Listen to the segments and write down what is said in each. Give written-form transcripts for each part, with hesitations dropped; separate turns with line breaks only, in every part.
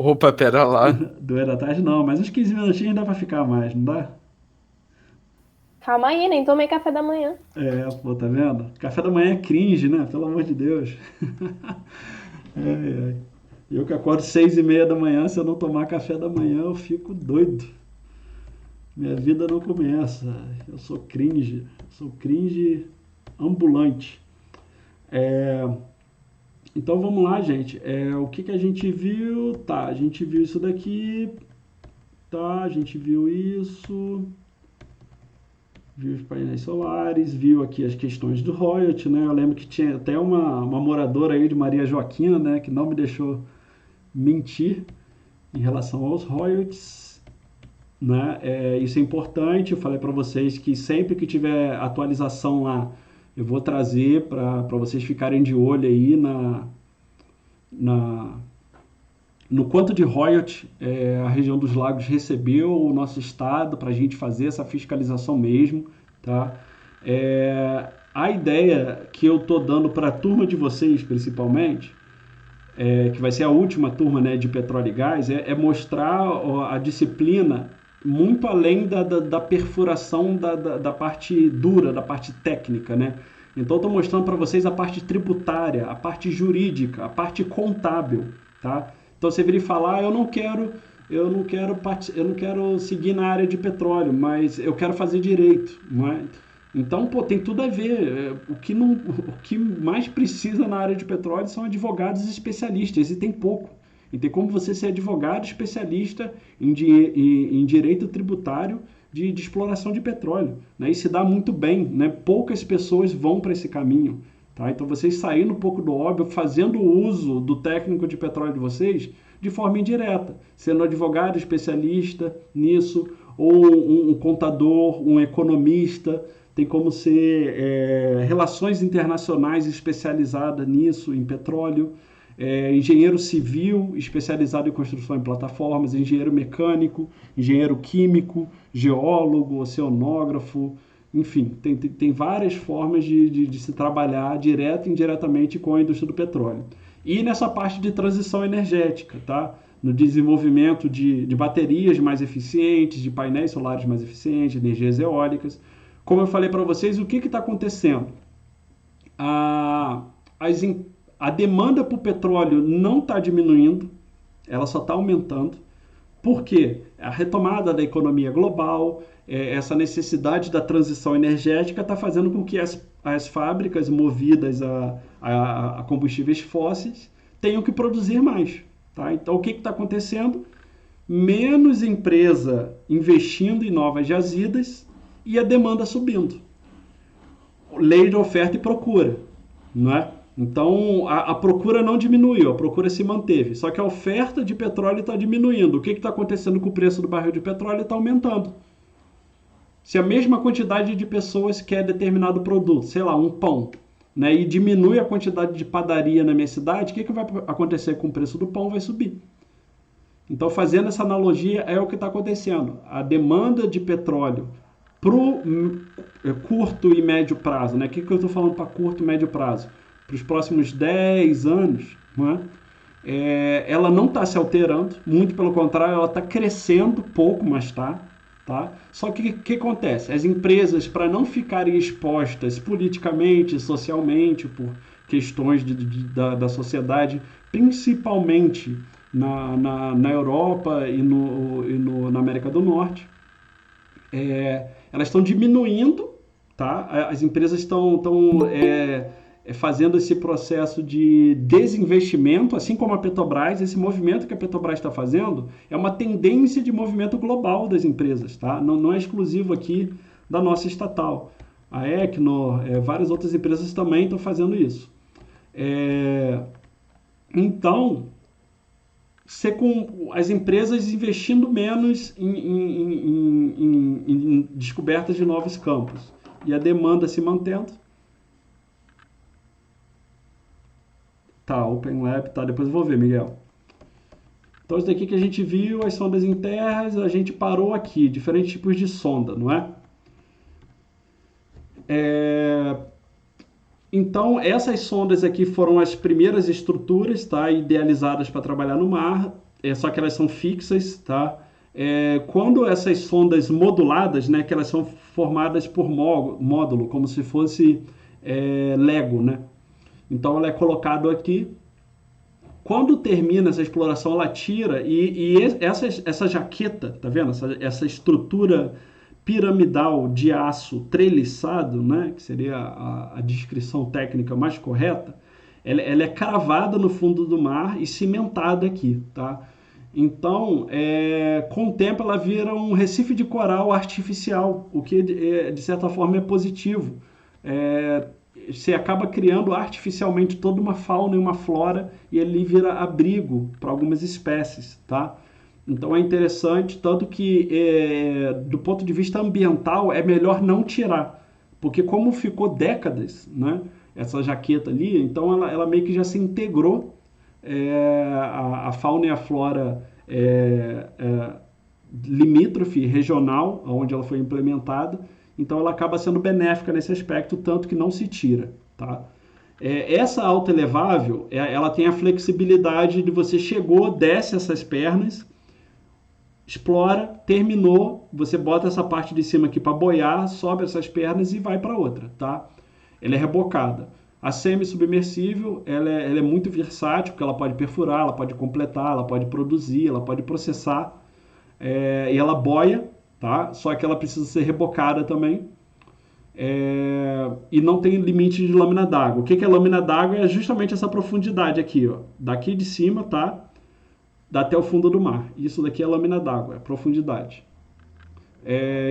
Opa, pera lá.
2 da tarde não, mas uns 15 minutinhos dá pra ficar mais, não dá?
Calma aí, nem tomei café da manhã.
É, pô, tá vendo? Café da manhã é cringe, né? Pelo amor de Deus. Ai, ai. Eu que acordo 6h30 da manhã, se eu não tomar café da manhã, eu fico doido. Minha vida não começa. Eu sou cringe ambulante. É, então vamos lá, gente. O que que a gente viu? Tá, a gente viu isso daqui. Tá, a gente viu isso. Viu os painéis solares, viu aqui as questões do royalty, né? Eu lembro que tinha até uma moradora aí de Maria Joaquina, né? Que não me deixou mentir em relação aos royalties, né? Isso é importante. Eu falei para vocês que sempre que tiver atualização lá, eu vou trazer para vocês ficarem de olho aí na, no quanto de royalty a região dos lagos recebeu o nosso estado para a gente fazer essa fiscalização mesmo, tá? A ideia que eu tô dando para a turma de vocês, principalmente, que vai ser a última turma, né, de petróleo e gás, é mostrar a disciplina muito além da perfuração da parte dura, da parte técnica, né? Então, estou mostrando para vocês a parte tributária, a parte jurídica, a parte contábil, tá? Então, você viria falar, eu não quero seguir na área de petróleo, mas eu quero fazer direito, não é? Então, pô, tem tudo a ver. O que mais precisa na área de petróleo são advogados especialistas, e tem pouco. E tem como você ser advogado especialista em direito tributário de exploração de petróleo. Né? E se dá muito bem, né? Poucas pessoas vão para esse caminho. Tá? Então, vocês saindo um pouco do óbvio, fazendo uso do técnico de petróleo de vocês de forma indireta, sendo advogado especialista nisso, ou um contador, um economista, tem como ser relações internacionais especializada nisso, em petróleo, engenheiro civil especializado em construção em plataformas, engenheiro mecânico, engenheiro químico, geólogo, oceanógrafo, enfim, tem várias formas de se trabalhar direto e indiretamente com a indústria do petróleo. E nessa parte de transição energética, tá? No desenvolvimento de baterias mais eficientes, de painéis solares mais eficientes, energias eólicas. Como eu falei para vocês, o que está acontecendo? A, as, a demanda por petróleo não está diminuindo, ela só está aumentando. Por quê? A retomada da economia global, essa necessidade da transição energética está fazendo com que as fábricas movidas a combustíveis fósseis tenham que produzir mais. Tá? Então, o que está acontecendo? Menos empresa investindo em novas jazidas e a demanda subindo. Lei de oferta e procura, não é? Então a procura não diminuiu, a procura se manteve. Só que a oferta de petróleo está diminuindo. O que está acontecendo com o preço do barril de petróleo? Está aumentando. Se a mesma quantidade de pessoas quer determinado produto, sei lá, um pão, né, e diminui a quantidade de padaria na minha cidade, o que vai acontecer com o preço do pão? Vai subir. Então, fazendo essa analogia, é o que está acontecendo. A demanda de petróleo para o curto e médio prazo, né? O que eu estou falando para curto e médio prazo? Para os próximos 10 anos, né? Ela não está se alterando, muito pelo contrário, ela está crescendo pouco, mas está. Tá? Só que o que acontece? As empresas, para não ficarem expostas politicamente, socialmente, por questões da sociedade, principalmente na Europa na América do Norte, elas estão diminuindo, tá? As empresas estão fazendo esse processo de desinvestimento, assim como a Petrobras. Esse movimento que a Petrobras está fazendo é uma tendência de movimento global das empresas, tá? Não é exclusivo aqui da nossa estatal. A Equinor, várias outras empresas também estão fazendo isso. Então, ser com as empresas investindo menos em descobertas de novos campos e a demanda se mantendo. Tá, Open Lab, tá, depois eu vou ver, Miguel. Então, isso daqui que a gente viu, as sondas em terras, a gente parou aqui, diferentes tipos de sonda, não é? É... Então, essas sondas aqui foram as primeiras estruturas, tá, idealizadas para trabalhar no mar. só que elas são fixas, tá? Quando essas sondas moduladas, né, que elas são formadas por módulo, como se fosse Lego, né? Então ela é colocada aqui. Quando termina essa exploração, ela tira essa jaqueta, tá vendo? Essa estrutura piramidal de aço treliçado, né? Que seria a descrição técnica mais correta. Ela é cravada no fundo do mar e cimentada aqui, tá? Então, com o tempo, ela vira um recife de coral artificial, o que de certa forma é positivo. É, Você acaba criando artificialmente toda uma fauna e uma flora e ele vira abrigo para algumas espécies, tá? Então é interessante, tanto que do ponto de vista ambiental é melhor não tirar, porque como ficou décadas, né, essa jaqueta ali, então ela meio que já se integrou a fauna e a flora limítrofe regional, onde ela foi implementada, então ela acaba sendo benéfica nesse aspecto, tanto que não se tira. Tá? Essa autoelevável, ela tem a flexibilidade de você chegou, desce essas pernas, explora, terminou, você bota essa parte de cima aqui para boiar, sobe essas pernas e vai para outra. Tá? Ela é rebocada. A semi-submersível, ela é muito versátil, porque ela pode perfurar, ela pode completar, ela pode produzir, ela pode processar, e ela boia, tá? Só que ela precisa ser rebocada também, e não tem limite de lâmina d'água. O que é lâmina d'água? É justamente essa profundidade aqui, ó, daqui de cima, tá? Dá até o fundo do mar. Isso daqui é lâmina d'água, é profundidade.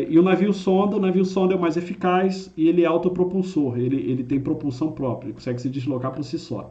E o navio sonda é o mais eficaz e ele é autopropulsor, ele tem propulsão própria, ele consegue se deslocar por si só.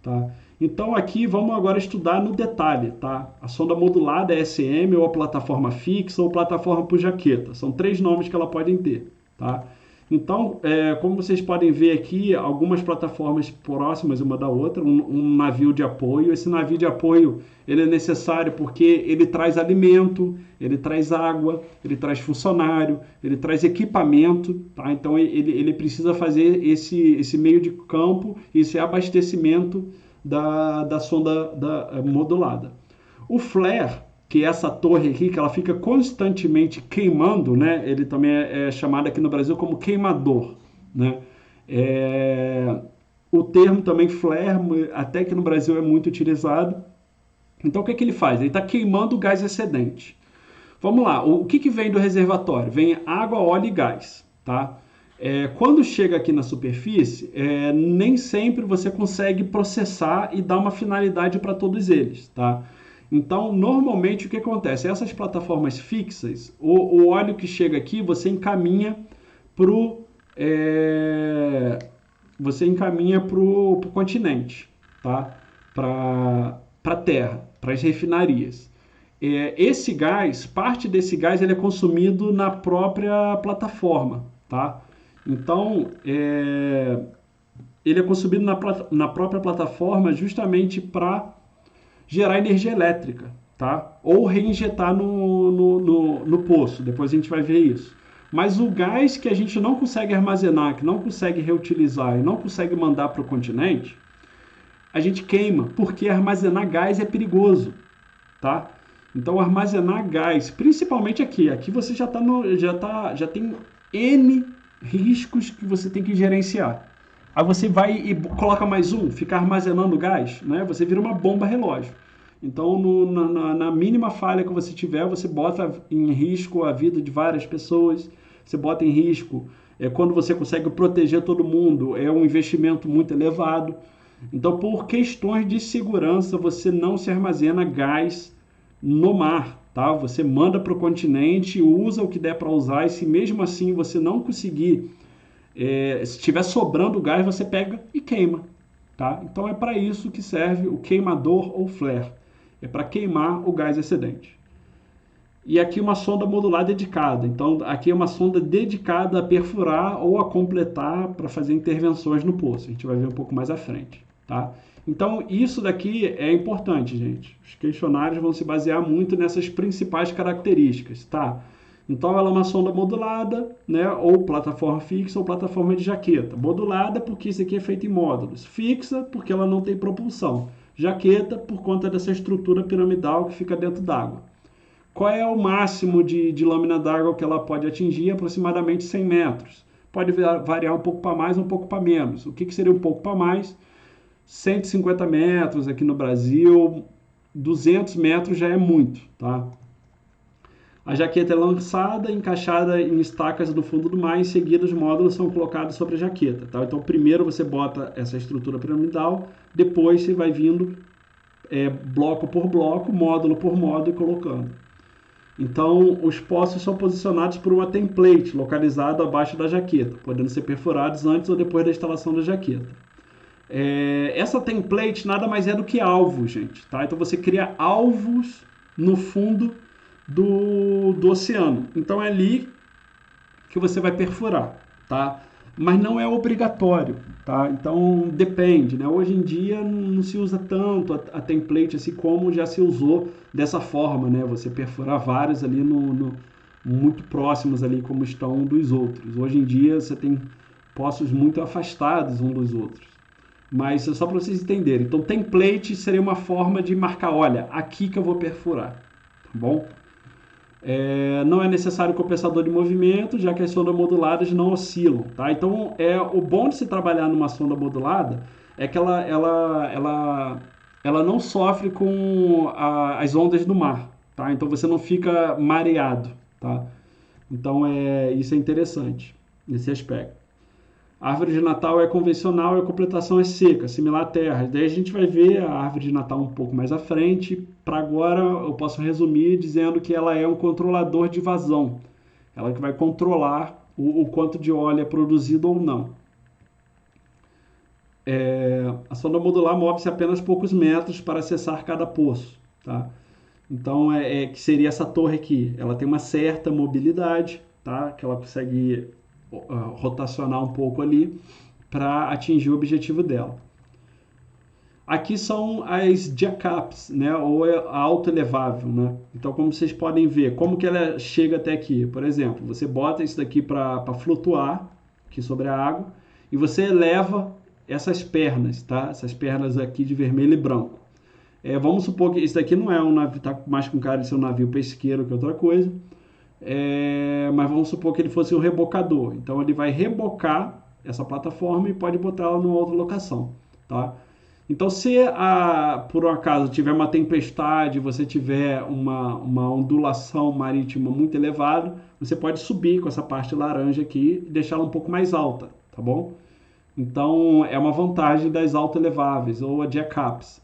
Tá? Então aqui vamos agora estudar no detalhe. Tá? A sonda modulada é SM, ou a plataforma fixa, ou plataforma por jaqueta. São 3 nomes que ela pode ter. Tá? Então, como vocês podem ver aqui, algumas plataformas próximas uma da outra, um navio de apoio. Esse navio de apoio ele é necessário porque ele traz alimento, ele traz água, ele traz funcionário, ele traz equipamento. Tá? Então, ele precisa fazer esse meio de campo, esse abastecimento da sonda modulada. O flare, que é essa torre aqui, que ela fica constantemente queimando, né? Ele também é chamado aqui no Brasil como queimador, né? O termo também flare, até que no Brasil é muito utilizado. Então o que ele faz? Ele está queimando o gás excedente. Vamos lá, o que vem do reservatório? Vem água, óleo e gás, tá? Quando chega aqui na superfície, nem sempre você consegue processar e dar uma finalidade para todos eles, tá? Então, normalmente, o que acontece? Essas plataformas fixas, o óleo que chega aqui, você encaminha para o continente, tá? Para a terra, para as refinarias. Esse gás, parte desse gás, ele é consumido na própria plataforma, tá? Então, ele é consumido na própria plataforma justamente para gerar energia elétrica, tá? Ou reinjetar no poço, depois a gente vai ver isso. Mas o gás que a gente não consegue armazenar, que não consegue reutilizar e não consegue mandar para o continente, a gente queima, porque armazenar gás é perigoso, tá? Então armazenar gás, principalmente aqui você já tem N riscos que você tem que gerenciar. Aí você vai e coloca mais fica armazenando gás, né? Você vira uma bomba relógio. Então, na mínima falha que você tiver, você bota em risco a vida de várias pessoas, você bota em risco, quando você consegue proteger todo mundo, é um investimento muito elevado. Então, por questões de segurança, você não se armazena gás no mar, tá? Você manda para o continente, usa o que der para usar, e se mesmo assim você não conseguir, se estiver sobrando gás, você pega e queima, tá? Então é para isso que serve o queimador ou flare, é para queimar o gás excedente. E aqui uma sonda modular dedicada, então aqui é uma sonda dedicada a perfurar ou a completar para fazer intervenções no poço, a gente vai ver um pouco mais à frente, tá? Então isso daqui é importante, gente, os questionários vão se basear muito nessas principais características, tá? Então ela é uma sonda modulada, né? Ou plataforma fixa ou plataforma de jaqueta. Modulada porque isso aqui é feito em módulos. Fixa porque ela não tem propulsão. jaqueta por conta dessa estrutura piramidal que fica dentro d'água. Qual é o máximo de lâmina d'água que ela pode atingir? Aproximadamente 100 metros. Pode variar um pouco para mais, um pouco para menos. O que seria um pouco para mais? 150 metros aqui no Brasil, 200 metros já é muito, tá? A jaqueta é lançada, encaixada em estacas no fundo do mar, em seguida os módulos são colocados sobre a jaqueta, tá? Então primeiro você bota essa estrutura piramidal, depois você vai vindo bloco por bloco, módulo por módulo e colocando. Então, os postos são posicionados por uma template localizada abaixo da jaqueta, podendo ser perfurados antes ou depois da instalação da jaqueta. Essa template nada mais é do que alvos, gente. Tá? Então, você cria alvos no fundo do oceano. Então, é ali que você vai perfurar. Tá? Mas não é obrigatório. Tá? Então, depende. Né? Hoje em dia, não se usa tanto a template assim como já se usou dessa forma. Né? Você perfurar vários ali muito próximos ali como estão um dos outros. Hoje em dia, você tem poços muito afastados um dos outros. Mas é só para vocês entenderem. Então, template seria uma forma de marcar, olha, aqui que eu vou perfurar. Tá bom? Não é necessário compensador de movimento, já que as sondas moduladas não oscilam. Tá? Então, o bom de se trabalhar numa sonda modulada é que ela não sofre com as ondas do mar. Tá? Então, você não fica mareado. Tá? Então, isso é interessante, nesse aspecto. A árvore de Natal é convencional e a completação é seca, similar à terra. Daí a gente vai ver a árvore de Natal um pouco mais à frente. Para agora, eu posso resumir dizendo que ela é um controlador de vazão. Ela que vai controlar o quanto de óleo é produzido ou não. A sonda modular move-se apenas poucos metros para acessar cada poço. Tá? Então, que seria essa torre aqui. Ela tem uma certa mobilidade, tá? Que ela consegue rotacionar um pouco ali para atingir o objetivo dela. Aqui são as jackups, né, ou a autoelevável, né? Então, como vocês podem ver, como que ela chega até aqui? Por exemplo, você bota isso daqui para flutuar aqui sobre a água e você eleva essas pernas, tá? Essas pernas aqui de vermelho e branco. Vamos supor que isso daqui não é um navio, tá mais com cara de ser um navio pesqueiro que outra coisa. Mas vamos supor que ele fosse um rebocador. Então ele vai rebocar essa plataforma e pode botar ela numa outra locação. Tá? Então se por um acaso tiver uma tempestade, você tiver uma ondulação marítima muito elevada, você pode subir com essa parte laranja aqui e deixá-la um pouco mais alta. Tá bom? Então é uma vantagem das autoeleváveis ou a jackups.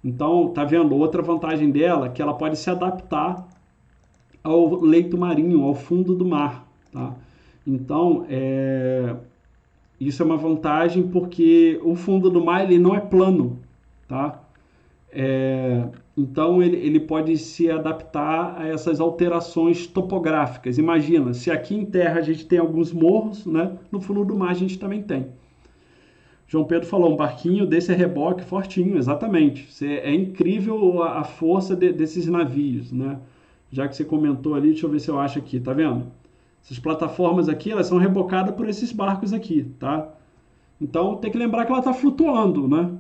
Então, tá vendo? Outra vantagem dela é que ela pode se adaptar ao leito marinho, ao fundo do mar. Tá? Então, isso é uma vantagem porque o fundo do mar ele não é plano. Tá? Então, ele pode se adaptar a essas alterações topográficas. Imagina, se aqui em terra a gente tem alguns morros, né? No fundo do mar a gente também tem. João Pedro falou, um barquinho desse é reboque fortinho, exatamente. É incrível a força desses navios, né? Já que você comentou ali, deixa eu ver se eu acho aqui, tá vendo? Essas plataformas aqui, elas são rebocadas por esses barcos aqui, tá? Então, tem que lembrar que ela está flutuando, né?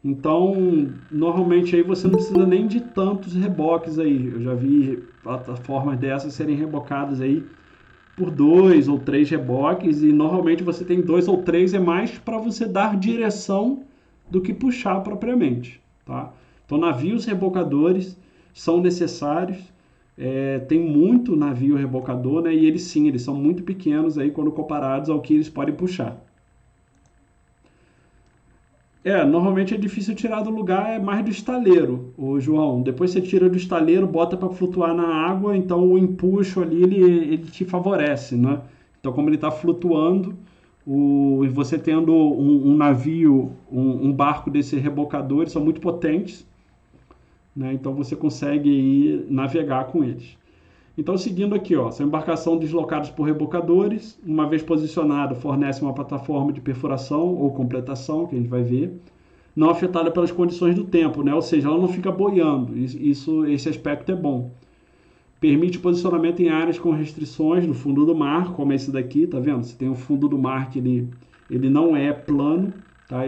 Então, normalmente aí você não precisa nem de tantos reboques aí. Eu já vi plataformas dessas serem rebocadas aí por 2 ou 3 reboques e normalmente você tem 2 ou 3, é mais para você dar direção do que puxar propriamente, tá? Então, navios rebocadores são necessários. Tem muito navio rebocador, né? E eles são muito pequenos aí quando comparados ao que eles podem puxar. Normalmente é difícil tirar do lugar, mais do estaleiro, ô João. Depois você tira do estaleiro, bota para flutuar na água, então o empuxo ali ele te favorece, né? Então, como ele está flutuando, e você tendo um navio, um barco desse rebocador, eles são muito potentes, né? Então você consegue navegar com eles. Então, seguindo aqui, são embarcações deslocadas por rebocadores. Uma vez posicionado, fornece uma plataforma de perfuração ou completação, que a gente vai ver, não afetada pelas condições do tempo, né? Ou seja, ela não fica boiando. Esse aspecto é bom. Permite posicionamento em áreas com restrições no fundo do mar, como esse daqui, tá vendo? Você tem o fundo do mar que ele não é plano, tá?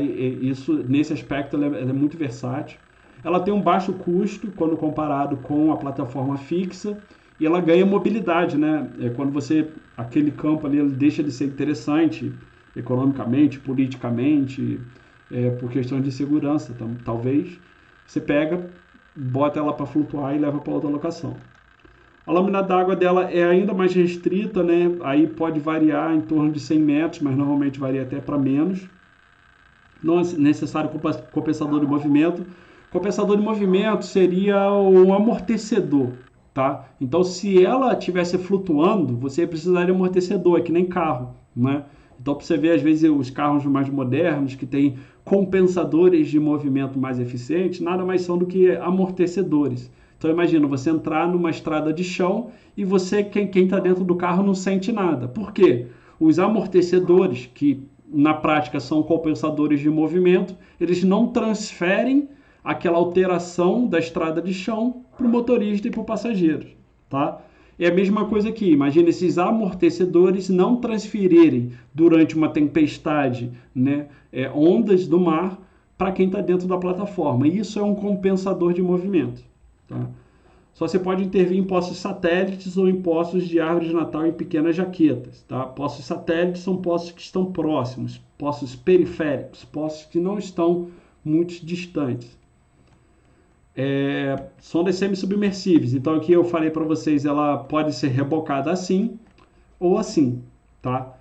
Nesse aspecto ela é muito versátil. Ela tem um baixo custo quando comparado com a plataforma fixa e ela ganha mobilidade, né? Quando aquele campo ali ele deixa de ser interessante economicamente, politicamente, por questões de segurança, talvez, você pega, bota ela para flutuar e leva para outra locação. A lâmina d'água dela é ainda mais restrita, né? Aí pode variar em torno de 100 metros, mas normalmente varia até para menos. Não é necessário compensador de movimento. Compensador de movimento seria um amortecedor, tá? Então, se ela estivesse flutuando, você precisaria de amortecedor, é que nem carro, né? Então, para você ver, às vezes, os carros mais modernos que têm compensadores de movimento mais eficientes, nada mais são do que amortecedores. Então, imagina você entrar numa estrada de chão e quem está dentro do carro, não sente nada. Por quê? Os amortecedores, que na prática são compensadores de movimento, eles não transferem aquela alteração da estrada de chão para o motorista e para o passageiro, tá? É a mesma coisa aqui. Imagina esses amortecedores não transferirem durante uma tempestade, né, ondas do mar para quem está dentro da plataforma. Isso é um compensador de movimento, tá? Só você pode intervir em postos satélites ou em postos de árvore de Natal em pequenas jaquetas, tá? Postos satélites são postos que estão próximos, postos periféricos, postos que não estão muito distantes. Sondas semi-submersíveis. Então aqui eu falei para vocês, ela pode ser rebocada assim ou assim, tá?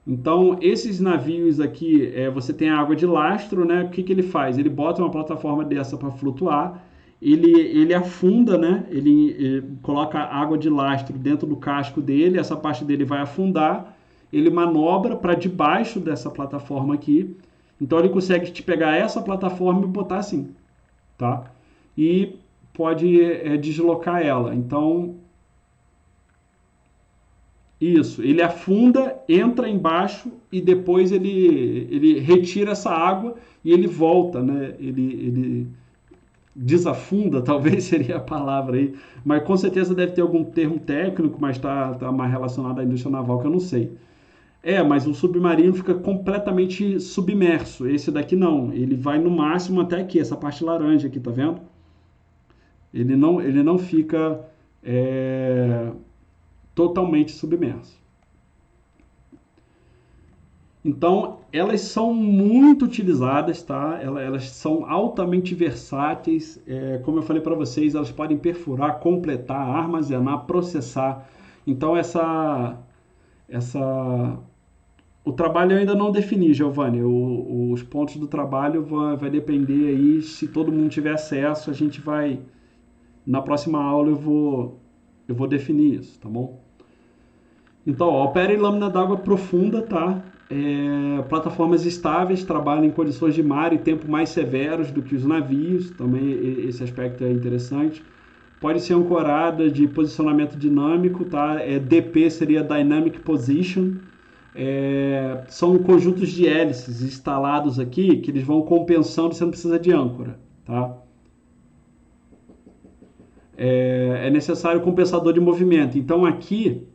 Então esses navios aqui, você tem a água de lastro, né? O que ele faz? Ele bota uma plataforma dessa para flutuar, ele afunda, né? Ele coloca água de lastro dentro do casco dele, essa parte dele vai afundar, ele manobra para debaixo dessa plataforma aqui, então ele consegue te pegar essa plataforma e botar assim, tá? E pode deslocar ela. Então, isso, ele afunda, entra embaixo e depois ele retira essa água e ele volta, né? Ele desafunda, talvez seria a palavra aí, mas com certeza deve ter algum termo técnico, mas tá mais relacionado à indústria naval que eu não sei. Mas o submarino fica completamente submerso. Esse daqui não, ele vai no máximo até aqui, essa parte laranja aqui, tá vendo? Ele não fica totalmente submerso. Então, elas são muito utilizadas, tá? Elas são altamente versáteis. Como eu falei para vocês, elas podem perfurar, completar, armazenar, processar. Então, o trabalho eu ainda não defini, Giovanni. Os pontos do trabalho vai depender aí. Se todo mundo tiver acesso, a gente vai... Na próxima aula eu vou definir isso, tá bom? Então, opera em lâmina d'água profunda, tá? Plataformas estáveis, trabalham em condições de mar e tempo mais severos do que os navios, também esse aspecto é interessante. Pode ser ancorada de posicionamento dinâmico, tá? DP seria Dynamic Position. São conjuntos de hélices instalados aqui que eles vão compensando, você não precisa de âncora, tá? É necessário compensador de movimento. Então aqui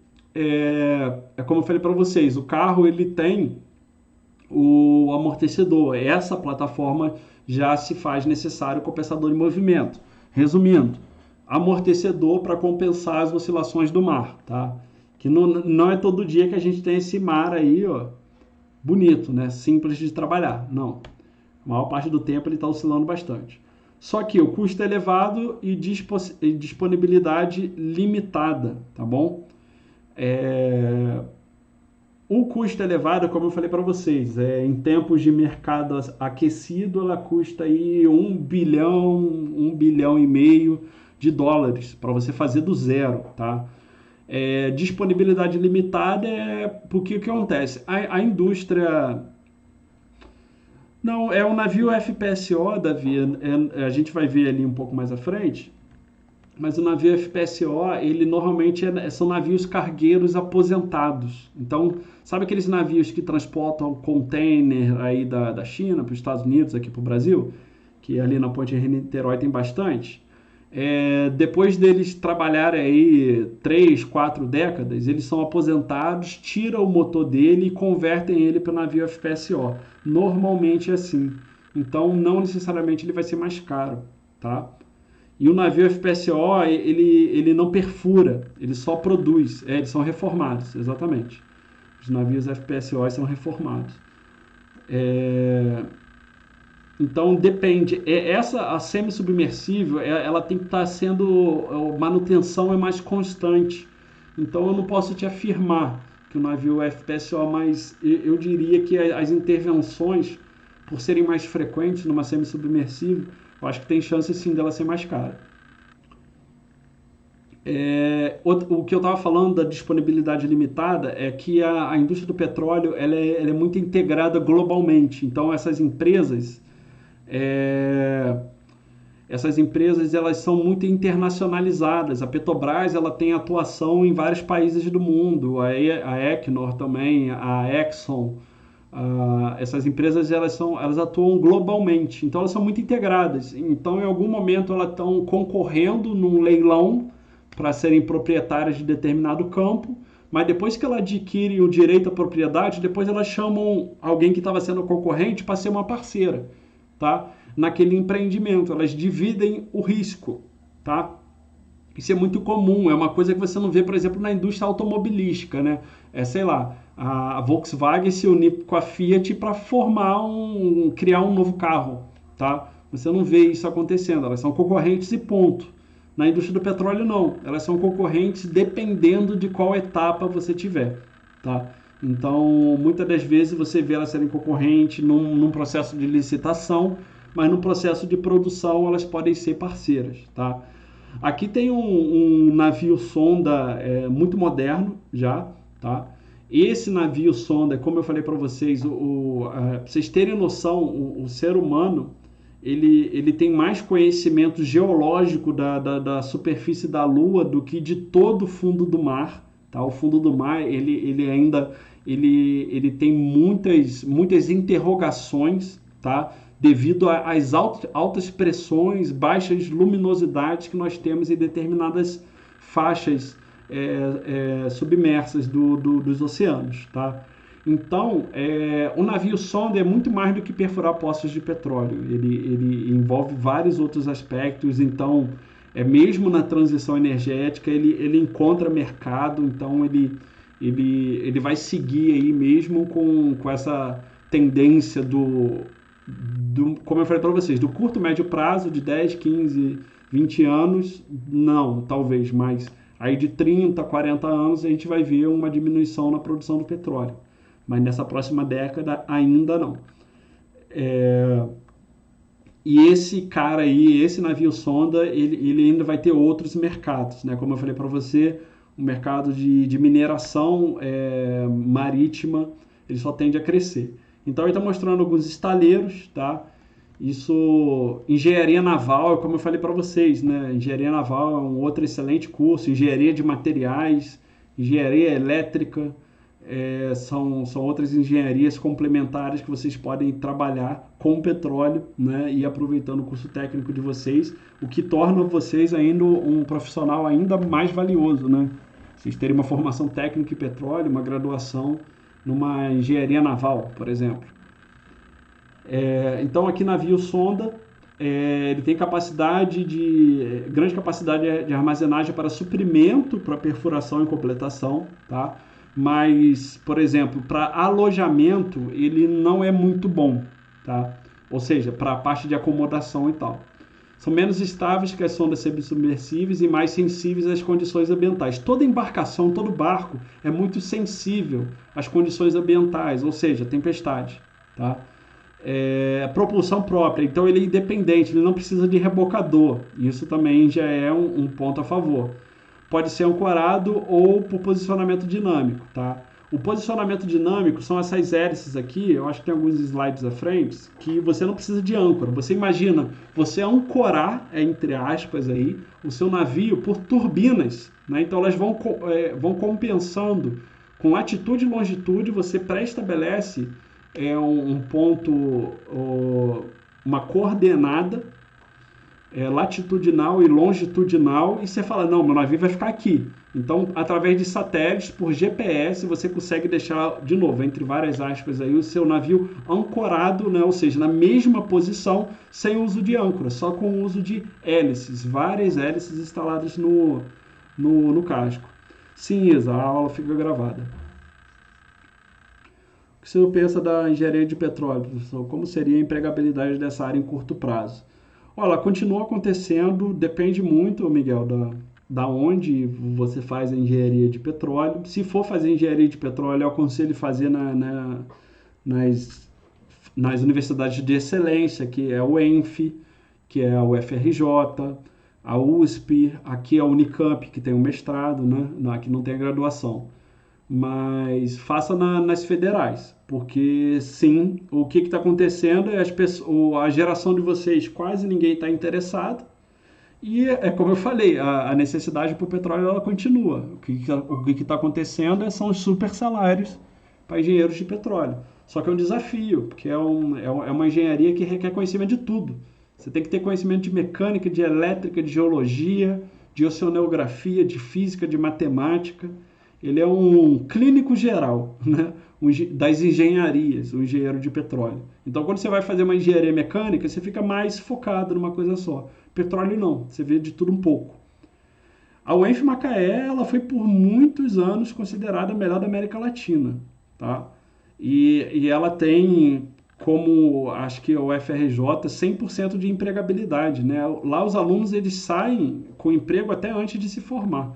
como eu falei para vocês, o carro ele tem o amortecedor. Essa plataforma já se faz necessário compensador de movimento. Resumindo, amortecedor para compensar as oscilações do mar, tá? Que não é todo dia que a gente tem esse mar aí, ó, bonito, né? Simples de trabalhar. Não. A maior parte do tempo ele está oscilando bastante. Só que o custo é elevado e disponibilidade limitada, tá bom? O custo elevado, como eu falei para vocês, em tempos de mercado aquecido, ela custa aí 1 bilhão e meio de dólares para você fazer do zero, tá? Disponibilidade limitada porque o que acontece? A indústria... Não, é um navio FPSO, Davi, a gente vai ver ali um pouco mais à frente, mas o navio FPSO, ele normalmente são navios cargueiros aposentados. Então, sabe aqueles navios que transportam container aí da China para os Estados Unidos, aqui para o Brasil? Que ali na Ponte Rio-Niterói tem bastante. Depois deles trabalharem aí 3, 4 décadas, eles são aposentados, tiram o motor dele e convertem ele para o navio FPSO. Normalmente é assim. Então, não necessariamente ele vai ser mais caro, tá? E o navio FPSO, ele não perfura, ele só produz. Eles são reformados, exatamente. Os navios FPSO são reformados. Então depende. A semi-submersível, ela tem que estar sendo. A manutenção é mais constante. Então eu não posso te afirmar que o navio é FPSO, mas eu diria que as intervenções, por serem mais frequentes numa semi-submersível, eu acho que tem chance sim dela ser mais cara. O que eu estava falando da disponibilidade limitada é que a indústria do petróleo ela é muito integrada globalmente. Então é, essas empresas elas são muito internacionalizadas. A Petrobras ela tem atuação em vários países do mundo, a Equinor também, a Exxon. Essas empresas elas atuam globalmente, então elas são muito integradas. Então, em algum momento, elas estão concorrendo num leilão para serem proprietárias de determinado campo, mas depois que ela adquire o direito à propriedade, depois elas chamam alguém que estava sendo concorrente para ser uma parceira, tá? Naquele empreendimento, elas dividem o risco, tá? Isso é muito comum, é uma coisa que você não vê, por exemplo, na indústria automobilística, né? Sei lá, a Volkswagen se unir com a Fiat para criar um novo carro, tá? Você não vê isso acontecendo, elas são concorrentes e ponto. Na indústria do petróleo, não. Elas são concorrentes dependendo de qual etapa você tiver, tá? Então, muitas das vezes você vê elas serem concorrentes num processo de licitação, mas no processo de produção elas podem ser parceiras, tá? Aqui tem um navio sonda muito moderno já, tá? Esse navio sonda, como eu falei para vocês, pra vocês terem noção, o ser humano ele tem mais conhecimento geológico da superfície da Lua do que de todo o fundo do mar, tá? O fundo do mar ele tem muitas interrogações, tá? Devido às altas pressões, baixas luminosidades que nós temos em determinadas faixas submersas dos oceanos, tá? Então, o navio sonda é muito mais do que perfurar poços de petróleo. Ele envolve vários outros aspectos. Então, mesmo na transição energética, ele encontra mercado. Então, ele vai seguir aí mesmo com essa tendência como eu falei para vocês, do curto, médio prazo, de 10, 15, 20 anos, não, talvez, mas aí de 30, 40 anos a gente vai ver uma diminuição na produção do petróleo. Mas nessa próxima década ainda não. E esse cara aí, esse navio sonda, ele ainda vai ter outros mercados, né? Como eu falei para você, o mercado de mineração marítima, ele só tende a crescer. Então ele está mostrando alguns estaleiros, tá? Isso, engenharia naval, como eu falei para vocês, né? Engenharia naval é um outro excelente curso, engenharia de materiais, engenharia elétrica, são outras engenharias complementares que vocês podem trabalhar com petróleo, né? E aproveitando o curso técnico de vocês, o que torna vocês ainda um profissional ainda mais valioso, né? Vocês terem uma formação técnica em petróleo, uma graduação numa engenharia naval, por exemplo. Então aqui navio sonda, ele tem grande capacidade de armazenagem para suprimento, para perfuração e completação, tá? Mas, por exemplo, para alojamento ele não é muito bom, tá? Ou seja, para a parte de acomodação e tal. São menos estáveis que as sondas submersíveis e mais sensíveis às condições ambientais. Toda embarcação, todo barco é muito sensível às condições ambientais, ou seja, tempestade, tá? Propulsão própria, então ele é independente, ele não precisa de rebocador. Isso também já é um ponto a favor. Pode ser ancorado ou por posicionamento dinâmico, tá? O posicionamento dinâmico são essas hélices aqui, eu acho que tem alguns slides à frente, que você não precisa de âncora. Você imagina, você ancorar, entre aspas aí, o seu navio por turbinas, né? Então elas vão compensando com latitude e longitude, você pré-estabelece um ponto, uma coordenada, latitudinal e longitudinal, e você fala, não, meu navio vai ficar aqui. Então, através de satélites, por GPS, você consegue deixar, de novo, entre várias aspas, aí, o seu navio ancorado, né? Ou seja, na mesma posição, sem uso de âncora, só com o uso de hélices, várias hélices instaladas no casco. Sim, Isa, a aula fica gravada. O que você pensa da engenharia de petróleo, professor? Como seria a empregabilidade dessa área em curto prazo? Olha, continua acontecendo, depende muito, Miguel, da onde você faz a engenharia de petróleo. Se for fazer engenharia de petróleo, eu aconselho fazer nas, nas universidades de excelência, que é o ENF, que é a UFRJ, a USP, aqui é a Unicamp, que tem o mestrado, né? Aqui não tem a graduação. Mas faça nas federais, porque sim, o que está acontecendo é a geração de vocês, quase ninguém está interessado, e é como eu falei, a necessidade por petróleo ela continua. O que está acontecendo são os super salários para engenheiros de petróleo. Só que é um desafio, porque é uma engenharia que requer conhecimento de tudo. Você tem que ter conhecimento de mecânica, de elétrica, de geologia, de oceanografia, de física, de matemática. Ele é um clínico geral, né? Das engenharias, um engenheiro de petróleo. Então, quando você vai fazer uma engenharia mecânica, você fica mais focado numa coisa só. Petróleo não, você vê de tudo um pouco. A UENF Macaé, ela foi por muitos anos considerada a melhor da América Latina, tá? E ela tem, como acho que a UFRJ, 100% de empregabilidade, né? Lá os alunos eles saem com emprego até antes de se formar.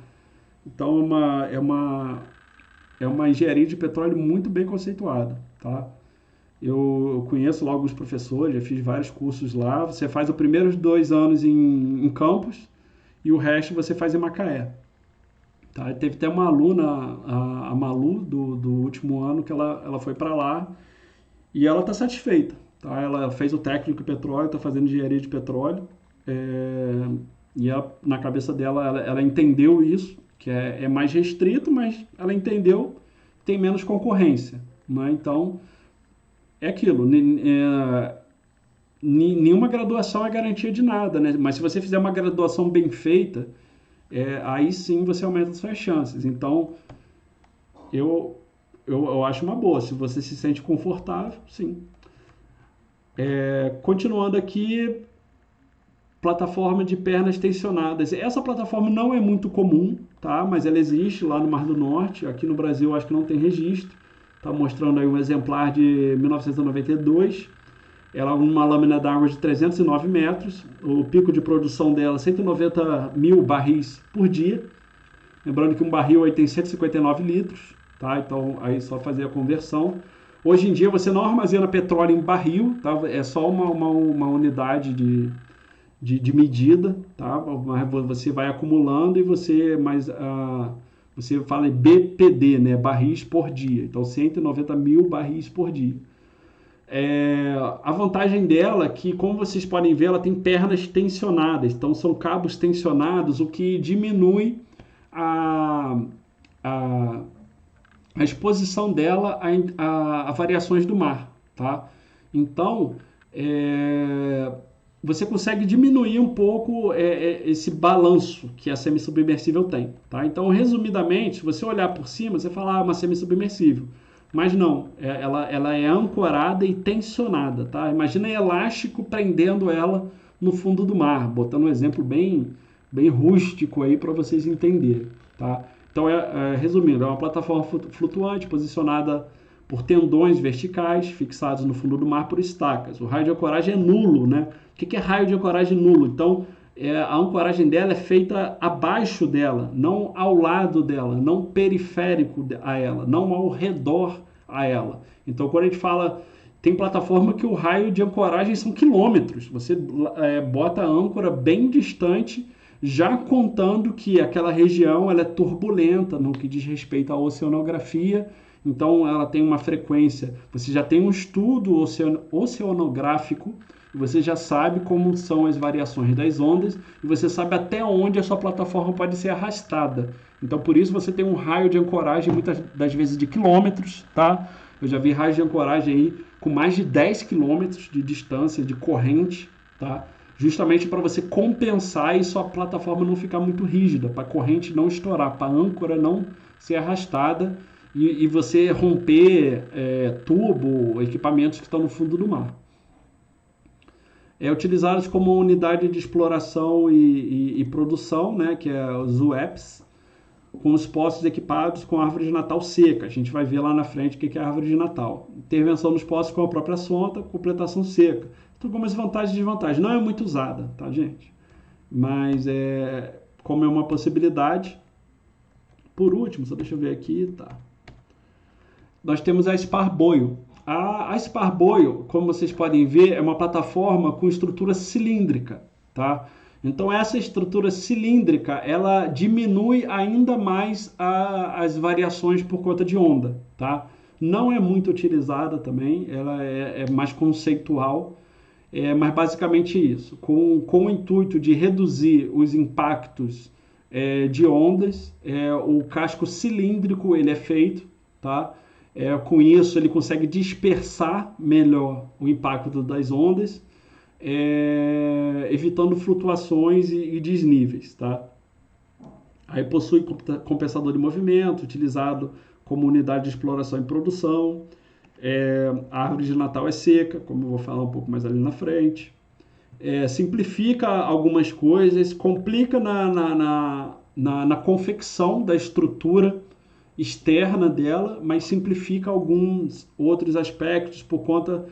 Então é uma engenharia de petróleo muito bem conceituada, tá? Eu conheço lá alguns professores, já fiz vários cursos lá. Você faz os primeiros 2 anos em Campos e o resto você faz em Macaé. Tá? Teve até uma aluna, a Malu, do último ano, que ela foi para lá e ela está satisfeita. Tá? Ela fez o técnico em petróleo, está fazendo engenharia de petróleo. E na cabeça dela, ela entendeu isso, que é mais restrito, mas ela entendeu, tem menos concorrência. Né? Então, é aquilo, nenhuma graduação é garantia de nada, né? Mas se você fizer uma graduação bem feita, aí sim você aumenta as suas chances. Então, eu acho uma boa. Se você se sente confortável, sim. Continuando aqui, plataforma de pernas tensionadas. Essa plataforma não é muito comum, tá? Mas ela existe lá no Mar do Norte. Aqui no Brasil acho que não tem registro. Está mostrando aí um exemplar de 1992. Ela é uma lâmina d'água de 309 metros. O pico de produção dela 190 mil barris por dia. Lembrando que um barril aí tem 159 litros. Tá? Então aí só fazer a conversão. Hoje em dia você não armazena petróleo em barril. Tá? É só uma unidade de medida. Tá? Você vai acumulando e você fala em BPD, né? Barris por dia. Então, 190 mil barris por dia. A vantagem dela é que, como vocês podem ver, ela tem pernas tensionadas. Então, são cabos tensionados, o que diminui a exposição dela a variações do mar. Tá? Então, você consegue diminuir um pouco esse balanço que a semissubmersível tem. Tá? Então, resumidamente, se você olhar por cima, você fala, uma semissubmersível. Mas não, ela é ancorada e tensionada. Tá? Imagina elástico prendendo ela no fundo do mar, botando um exemplo bem rústico aí para vocês entenderem. Tá? Então, resumindo, é uma plataforma flutuante posicionada por tendões verticais fixados no fundo do mar por estacas. O raio de ancoragem é nulo, né? O que é raio de ancoragem nulo? Então, a ancoragem dela é feita abaixo dela, não ao lado dela, não periférico a ela, não ao redor a ela. Então, quando a gente fala, tem plataforma que o raio de ancoragem são quilômetros. Você bota a âncora bem distante, já contando que aquela região ela é turbulenta no que diz respeito à oceanografia. Então, ela tem uma frequência, você já tem um estudo oceanográfico, você já sabe como são as variações das ondas e você sabe até onde a sua plataforma pode ser arrastada. Então, por isso, você tem um raio de ancoragem, muitas das vezes de quilômetros, tá? Eu já vi raios de ancoragem aí com mais de 10 quilômetros de distância, de corrente, tá? justamente para você compensar e sua plataforma não ficar muito rígida, para a corrente não estourar, para a âncora não ser arrastada e você romper tubo, equipamentos que estão no fundo do mar. Utilizados como unidade de exploração e produção, né, que é os UEPs, com os postos equipados com árvore de Natal seca. A gente vai ver lá na frente o que é a árvore de Natal. Intervenção nos postos com a própria sonda, completação seca. Então, algumas vantagens e desvantagens. Não é muito usada, tá, gente? Mas, como é uma possibilidade... Por último, só deixa eu ver aqui, tá. Nós temos a Sparboio. A Sparboio, como vocês podem ver, é uma plataforma com estrutura cilíndrica, tá? Então essa estrutura cilíndrica, ela diminui ainda mais as variações por conta de onda, tá? Não é muito utilizada também, ela é mais conceitual, mas basicamente isso, com o intuito de reduzir os impactos de ondas, o casco cilíndrico ele é feito, tá? Com isso ele consegue dispersar melhor o impacto das ondas, evitando flutuações e desníveis, tá? Aí possui compensador de movimento, utilizado como unidade de exploração e produção. A árvore de Natal é seca, como eu vou falar um pouco mais ali na frente. Simplifica algumas coisas, complica na confecção da estrutura externa dela, mas simplifica alguns outros aspectos por conta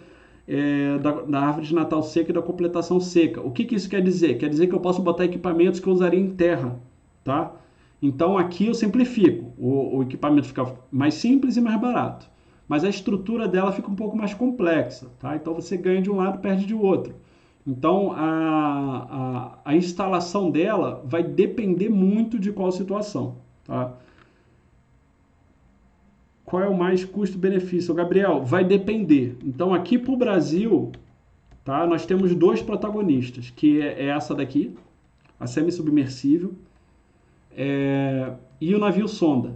da árvore de Natal seca e da completação seca. O que isso quer dizer? Quer dizer que eu posso botar equipamentos que eu usaria em terra, tá? Então aqui eu simplifico, o equipamento fica mais simples e mais barato, mas a estrutura dela fica um pouco mais complexa, tá? Então você ganha de um lado e perde de outro. Então a instalação dela vai depender muito de qual situação, tá? Qual é o mais custo-benefício? Gabriel, vai depender. Então, aqui para o Brasil, tá, nós temos dois protagonistas, que é essa daqui, a semi-submersível, e o navio sonda.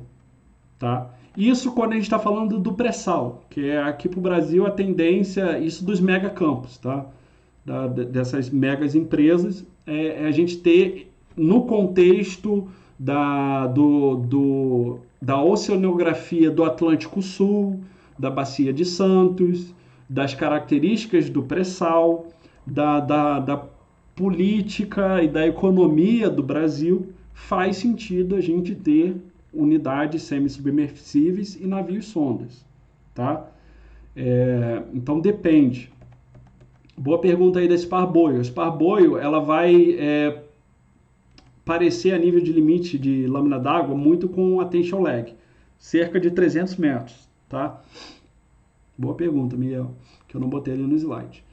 Tá? Isso quando a gente está falando do pré-sal, que é aqui para o Brasil a tendência, isso dos megacampos, tá? Dessas megas empresas, a gente ter no contexto da oceanografia do Atlântico Sul, da Bacia de Santos, das características do pré-sal, da política e da economia do Brasil, faz sentido a gente ter unidades semi-submersíveis e navios sondas, tá? Então depende. Boa pergunta aí da Sparboio. A Sparboio, ela vai parecer a nível de limite de lâmina d'água muito com a tension lag, cerca de 300 metros, tá? Boa pergunta, Miguel, que eu não botei ali no slide.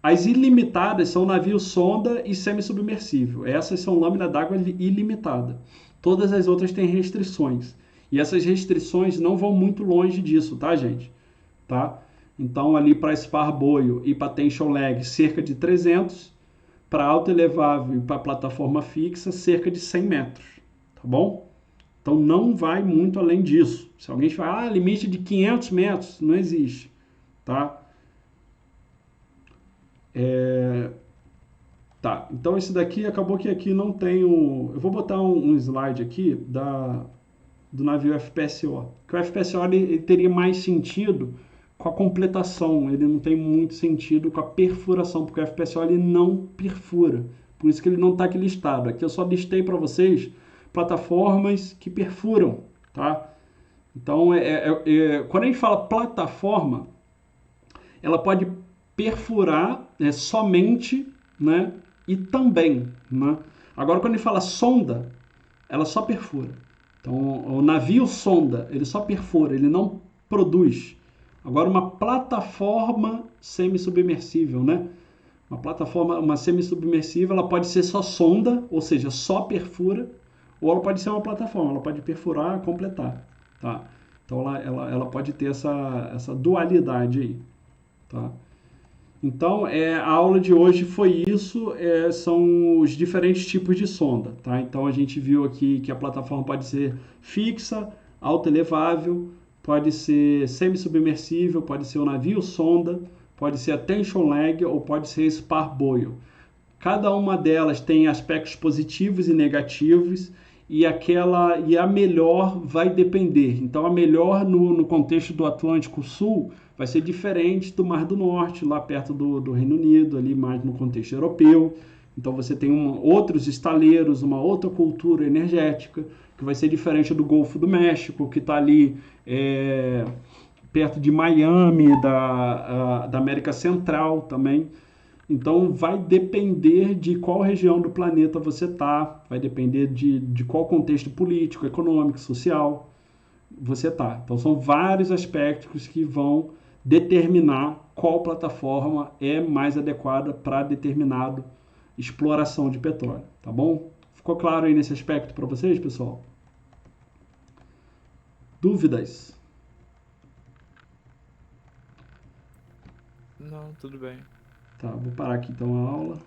As ilimitadas são navio sonda e semi-submersível. Essas são lâmina d'água ilimitada. Todas as outras têm restrições. E essas restrições não vão muito longe disso, tá, gente? Tá? Então, ali para Sparboio e para tension lag, cerca de 300. Para alto elevável e para plataforma fixa, cerca de 100 metros. Tá bom? Então, não vai muito além disso. Se alguém falar, limite de 500 metros, não existe. Tá? Tá, então esse daqui acabou que aqui não tem eu vou botar um slide aqui do navio FPSO. Que o FPSO ele teria mais sentido com a completação, ele não tem muito sentido com a perfuração, porque o FPSO ele não perfura. Por isso que ele não está aqui listado. Aqui eu só listei para vocês plataformas que perfuram, tá? Então, quando a gente fala plataforma, ela pode perfurar somente, né, e também, né? Agora, quando ele fala sonda, ela só perfura. Então, o navio sonda, ele só perfura, ele não produz. Agora, uma plataforma semi-submersível, né? Uma semi-submersível, ela pode ser só sonda, ou seja, só perfura, ou ela pode ser uma plataforma, ela pode perfurar, completar, tá? Então, ela pode ter essa dualidade aí, tá? Então, a aula de hoje foi isso, são os diferentes tipos de sonda, tá? Então, a gente viu aqui que a plataforma pode ser fixa, autoelevável, pode ser semi-submersível, pode ser um navio sonda, pode ser a tension lag ou pode ser spar boil. Cada uma delas tem aspectos positivos e negativos e a melhor vai depender. Então a melhor no contexto do Atlântico Sul vai ser diferente do Mar do Norte, lá perto do Reino Unido, ali mais no contexto europeu. Então você tem outros estaleiros, uma outra cultura energética, que vai ser diferente do Golfo do México, que está ali perto de Miami, da América Central também. Então vai depender de qual região do planeta você está, vai depender de qual contexto político, econômico, social você está. Então são vários aspectos que vão determinar qual plataforma é mais adequada para determinado exploração de petróleo, tá bom? Ficou claro aí nesse aspecto para vocês, pessoal? Dúvidas?
Não, tudo bem.
Tá, vou parar aqui então a aula.